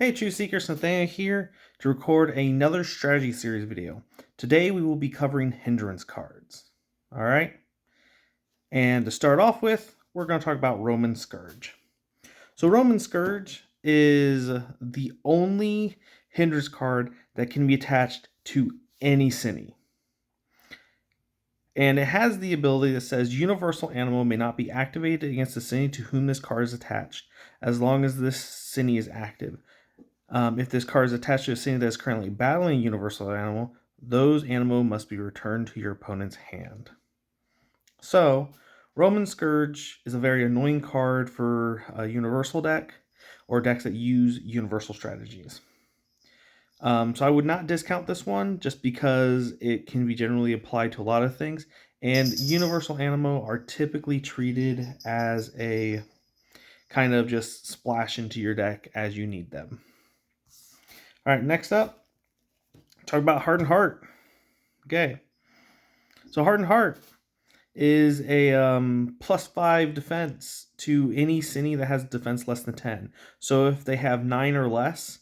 Hey Truth Seekers, Nathaniel here to record another strategy series video. Today we will be covering hindrance cards. Alright? And to start off with, we're going to talk about Roman Scourge. So Roman Scourge is the only hindrance card that can be attached to any cine. And it has the ability that says Universal Animo may not be activated against the cine to whom this card is attached, as long as this cine is active. If this card is attached to a cine that is currently battling a Universal Animo, those Animo must be returned to your opponent's hand. So, Roman Scourge is a very annoying card for a Universal deck, or decks that use Universal strategies. So I would not discount this one, just because it can be generally applied to a lot of things, and Universal Animo are typically treated as a kind of just splash into your deck as you need them. All right, next up, talk about Hardened Heart. Okay, so Hardened Heart is a +5 defense to any cine that has defense less than 10. So if they have 9 or less,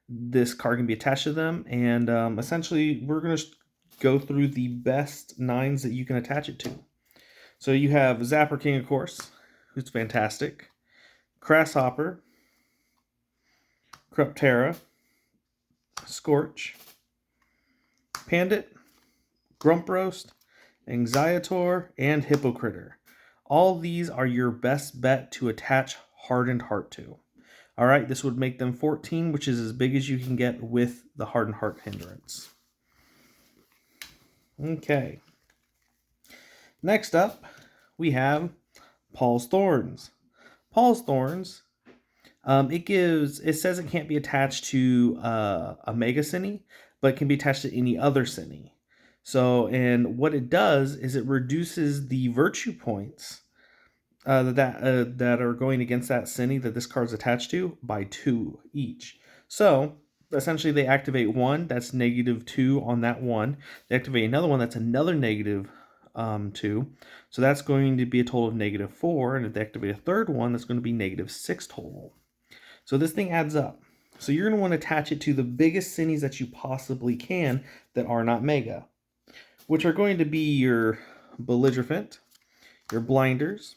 this card can be attached to them. And essentially, we're going to go through the best 9s that you can attach it to. So you have Zapper King, of course, who's fantastic. Grasshopper, Corruptera, Scorch, Pandit, Grump Roast, Anxiator, and Hypocritter. All these are your best bet to attach Hardened Heart to. Alright, this would make them 14, which is as big as you can get with the Hardened Heart hindrance. Okay. Next up, we have Paul's Thorns. Paul's Thorns, it says it can't be attached to a Mega Cine, but it can be attached to any other cine. So, and what it does is it reduces the virtue points that are going against that cine that this card's attached to by 2 each. So, essentially they activate one, that's -2 on that one. They activate another one, that's another -2. So that's going to be a total of -4, and if they activate a third one, that's going to be -6 total. So this thing adds up. So you're going to want to attach it to the biggest cines that you possibly can that are not Mega, which are going to be your Belligerent, your Blinders,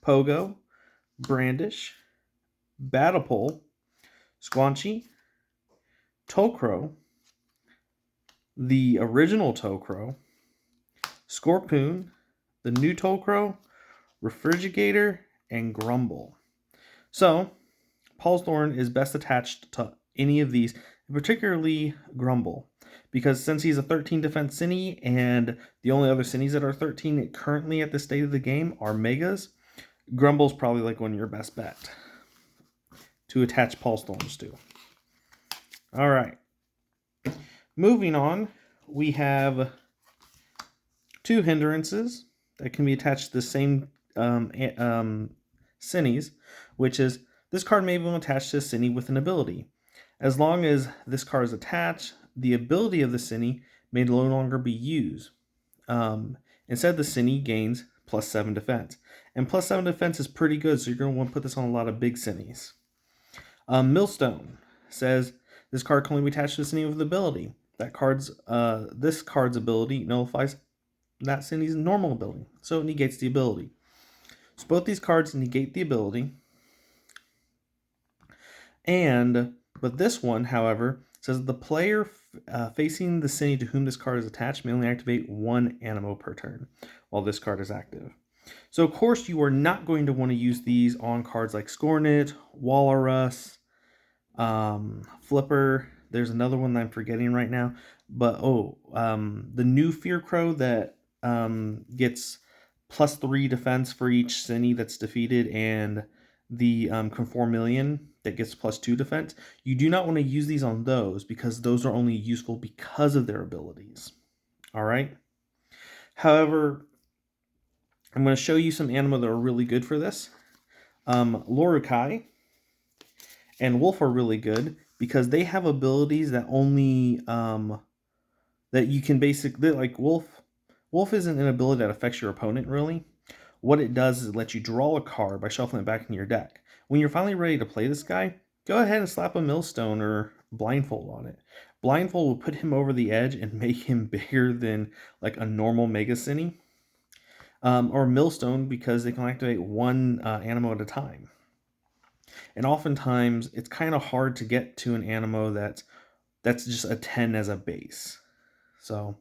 Pogo, Brandish, Battlepole, Squanchy, Tokro, the original Tokro, Scorpoon, the new Tokro, Refrigerator, and Grumble. So, Paul's Thorn is best attached to any of these, particularly Grumble, because since he's a 13 defense cine, and the only other cines that are 13 currently at this state of the game are Megas, Grumble's probably like one of your best bet to attach Paul's Thorns to. All right. Moving on, we have 2 hindrances that can be attached to the same cines, which is this card may be attached to a cine with an ability. As long as this card is attached, the ability of the cine may no longer be used. Instead, the cine gains +7 defense. And +7 defense is pretty good, so you're going to want to put this on a lot of big cines. Millstone says this card can only be attached to a cine with ability. This card's ability nullifies that cine's normal ability, so it negates the ability. So both these cards negate the ability. But this one, however, says the player facing the cine to whom this card is attached may only activate 1 Animo per turn while this card is active. So, of course, you are not going to want to use these on cards like Scornet, Walrus, Flipper. There's another one that I'm forgetting right now. But, the new Fear Crow that gets +3 defense for each cine that's defeated, and the Conformillion that gets +2 defense. You do not want to use these on those, because those are only useful because of their abilities. All right. However, I'm going to show you some Animo that are really good for this. Lorukai and Wolf are really good because they have abilities that only that you can basically, like Wolf. Wolf isn't an ability that affects your opponent really. What it does is it lets you draw a card by shuffling it back into your deck. When you're finally ready to play this guy, go ahead and slap a millstone or blindfold on it. Blindfold will put him over the edge and make him bigger than like a normal Mega Cine. Or millstone because they can activate one Animo at a time. And oftentimes it's kind of hard to get to an Animo that's just a 10 as a base. So,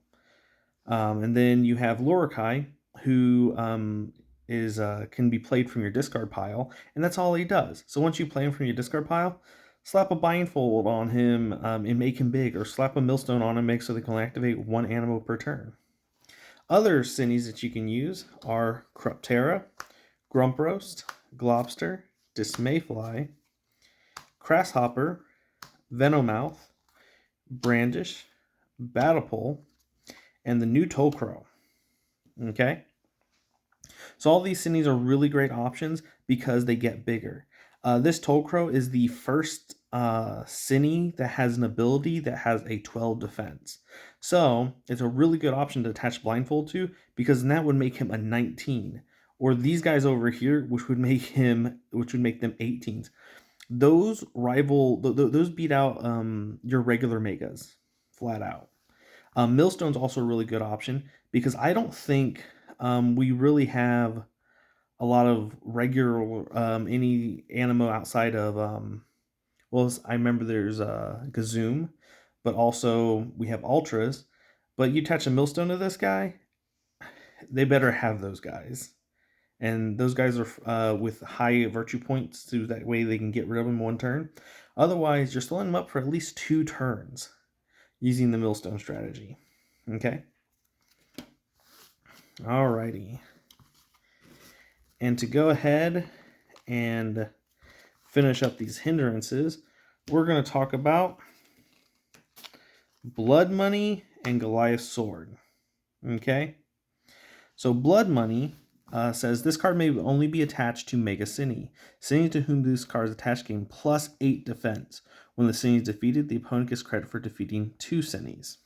and then you have Lorikai, who is can be played from your discard pile, and that's all he does. So once you play him from your discard pile, slap a blindfold on him and make him big, or slap a millstone on him, make so they can activate one Animo per turn. Other Cinis that you can use are Cruptera, Grumproast, Globster, Dismayfly, Crasshopper, Venomoth, Brandish, Battlepole, and the new Tollcrow. Okay? So all these Cinis are really great options because they get bigger. This Tollcrow is the first Cini that has an ability that has a 12 defense. So it's a really good option to attach Blindfold to because that would make him a 19. Or these guys over here, which would make them 18s. Those those beat out your regular Megas flat out. Millstone's also a really good option because I don't think we really have a lot of regular any Animo outside of well, I remember there's Gazoom, but also we have Ultras. But you attach a millstone to this guy, they better have those guys. And those guys are with high virtue points, so that way they can get rid of them in one turn. Otherwise, you're slowing them up for at least 2 turns using the millstone strategy. Okay? Alrighty. And to go ahead and finish up these hindrances, we're going to talk about Blood Money and Goliath's Sword. Okay? So Blood Money says this card may only be attached to Mega Cini. Cini to whom this card is attached gain plus 8 defense. When the Cini is defeated, the opponent gets credit for defeating 2 Cinis.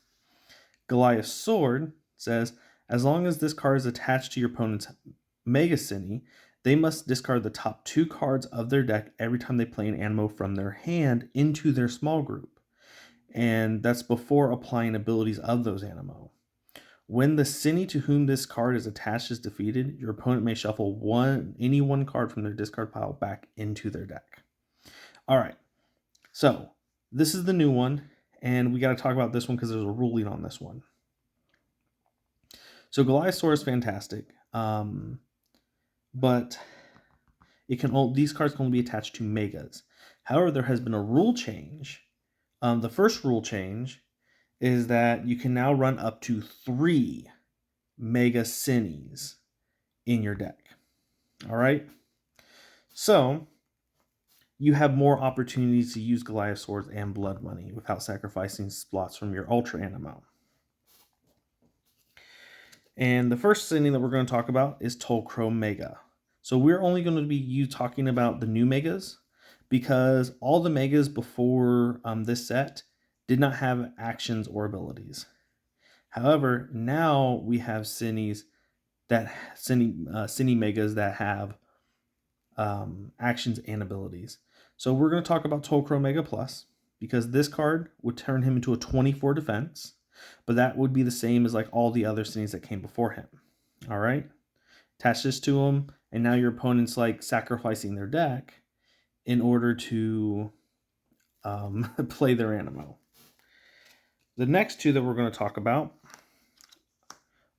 Goliath's Sword says as long as this card is attached to your opponent's Mega Cini, they must discard the top 2 cards of their deck every time they play an Animo from their hand into their small group. And that's before applying abilities of those Animo. When the Cini to whom this card is attached is defeated, your opponent may shuffle any one card from their discard pile back into their deck. All right, so this is the new one, and we got to talk about this one because there's a ruling on this one. So Goliath's Sword is fantastic, but these cards can only be attached to Megas. However, there has been a rule change. The first rule change is that you can now run up to 3 Mega Cinis in your deck. All right? So, you have more opportunities to use Goliath Swords and Blood Money without sacrificing slots from your Ultra Animo. And the first Cini that we're going to talk about is Tollcrow Mega. So we're only going to be talking about the new Megas because all the Megas before this set did not have actions or abilities. However, now we have Cini Megas that have actions and abilities. So we're going to talk about Tollcrow Mega Plus because this card would turn him into a 24 defense, but that would be the same as like all the other Cinis that came before him. All right, attach this to him, and now your opponent's like sacrificing their deck in order to play their Animo. The next 2 that we're going to talk about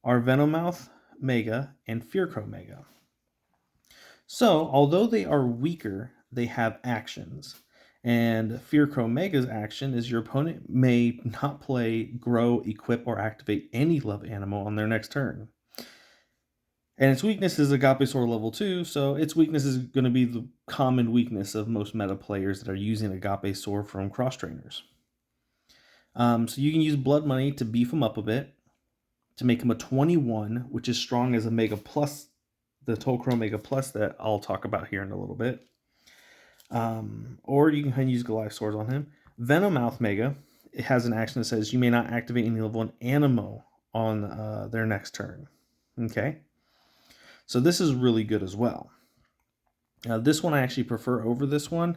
are Venomoth Mega and Fearcrow Mega. So, although they are weaker, they have actions. And Fearcrow Mega's action is your opponent may not play, grow, equip, or activate any love Animo on their next turn. And its weakness is Agape Sword level 2, so its weakness is going to be the common weakness of most meta players that are using Agape Sword from cross trainers. So you can use Blood Money to beef him up a bit, to make him a 21, which is strong as a Mega Plus, the Tollcrow Mega Plus that I'll talk about here in a little bit. Or you can use Goliath Swords on him. Venomoth Mega, it has an action that says you may not activate any level 1 Animo on their next turn. Okay? So this is really good as well. This one I actually prefer over this one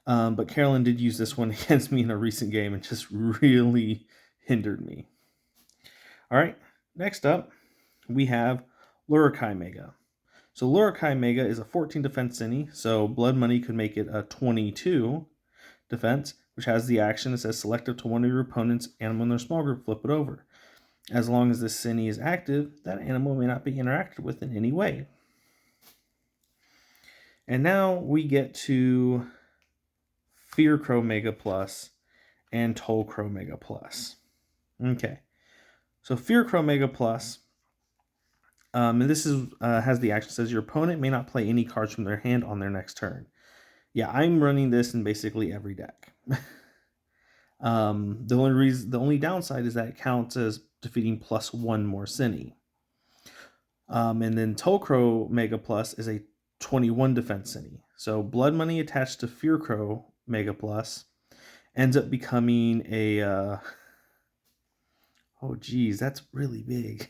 But Carolyn did use this one against me in a recent game and just really hindered me. All right, next up, we have Lurakai Mega. So Lurakai Mega is a 14 defense Cine, so Blood Money could make it a 22 defense, which has the action that says select up to one of your opponent's animal in their small group, flip it over. As long as this Cine is active, that animal may not be interacted with in any way. And now we get to Fear Crow Mega Plus and Toll Crow Mega Plus. Okay, so Fear Crow Mega Plus, and this is has the action says your opponent may not play any cards from their hand on their next turn. Yeah, I'm running this in basically every deck. The only downside is that it counts as defeating plus one more Cine. And then Toll Crow Mega Plus is a 21 defense Cine. So Blood Money attached to Fear Crow Mega Plus ends up becoming a oh geez, that's really big.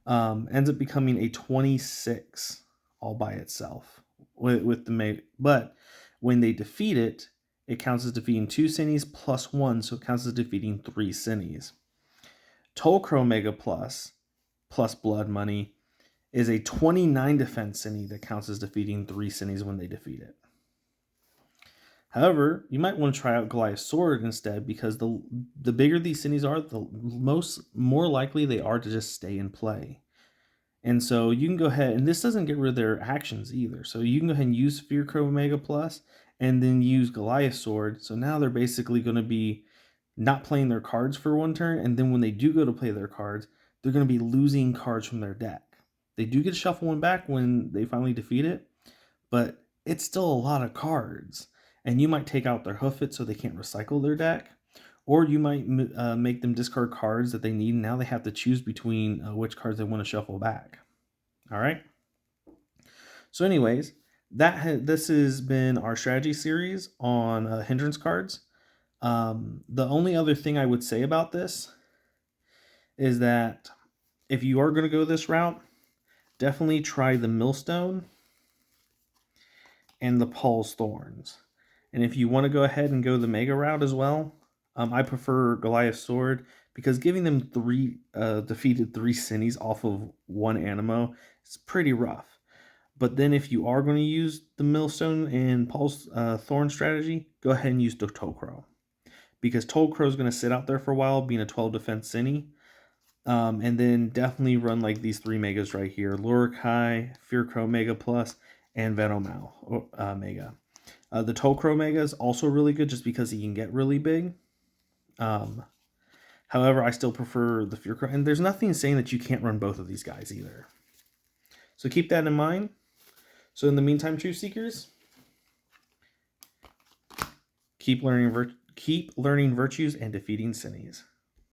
Ends up becoming a 26 all by itself with the but when they defeat it, it counts as defeating 2 Cines plus 1, so it counts as defeating 3 Cines. Toll Crow Mega Plus Blood Money is a 29 defense Cine that counts as defeating 3 Cines when they defeat it. However, you might want to try out Goliath's Sword instead, because the bigger these Cines are, the more likely they are to just stay in play. And so you can go ahead, and this doesn't get rid of their actions either. So you can go ahead and use Fear Crow Mega Plus and then use Goliath's Sword. So now they're basically going to be not playing their cards for one turn, and then when they do go to play their cards, they're going to be losing cards from their deck. They do get to shuffle one back when they finally defeat it, but it's still a lot of cards. And you might take out their hoof it so they can't recycle their deck, or you might make them discard cards that they need, and now they have to choose between which cards they want to shuffle back. All right. So anyways, this has been our strategy series on hindrance cards. The only other thing I would say about this is that if you are going to go this route, definitely try the Millstone and the Paul's Thorns. And if you want to go ahead and go the Mega route as well, I prefer Goliath's Sword, because giving them defeated 3 Cines off of one Animo is pretty rough. But then if you are going to use the Millstone and Paul's Thorn strategy, go ahead and use the Toll Crow, because Toll Crow is going to sit out there for a while, being a 12 defense Cine. And then definitely run like these 3 Megas right here: Lurakai, Fear Crow Mega Plus, and Venomal Mega. The Toll Crow Mega is also really good just because he can get really big. However, I still prefer the Fear Crow, and there's nothing saying that you can't run both of these guys either. So keep that in mind. So in the meantime, Truth Seekers, keep learning virtues and defeating Cines.